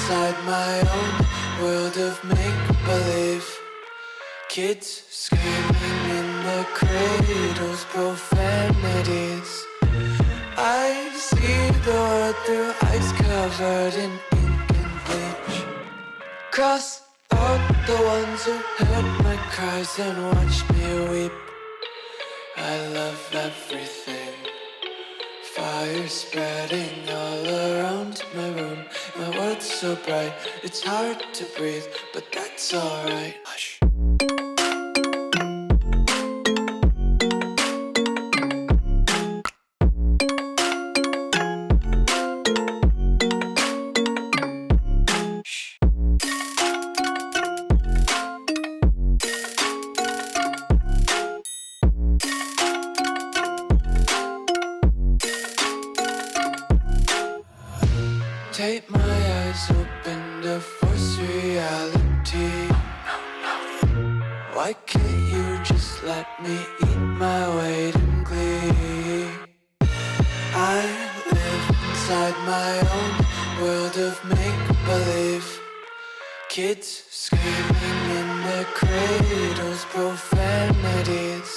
inside my own world of make-believe. Kids screaming in their cradles, profanities. I see the world through eyes covered in ink and bleach. Cross out the ones who heard my cries and watched me weep. I love everything. Fire spreading all around my room. My world's so bright, it's hard to breathe, but that's alright. Hush. Tape my eyes open to force reality. Why can't you just let me eat my weight in glee? I live inside my own world of make-believe. Kids screaming in their cradles, profanities.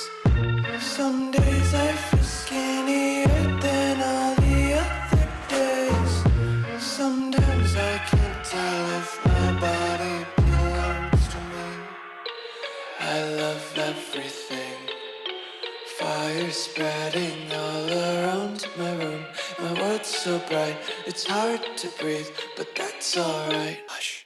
Some days I feel skinnier than all the other days. Sometimes I can't tell if my body belongs to me. I love everything. Fire spreading all around my room. My world's so bright, it's hard to breathe, but that's alright. Hush.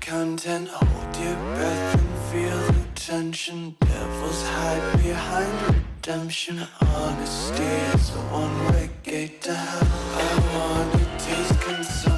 Content, hold your breath and feel the tension. Devils hide behind redemption. Honesty is a one-way gate to hell. I wanna taste consumption.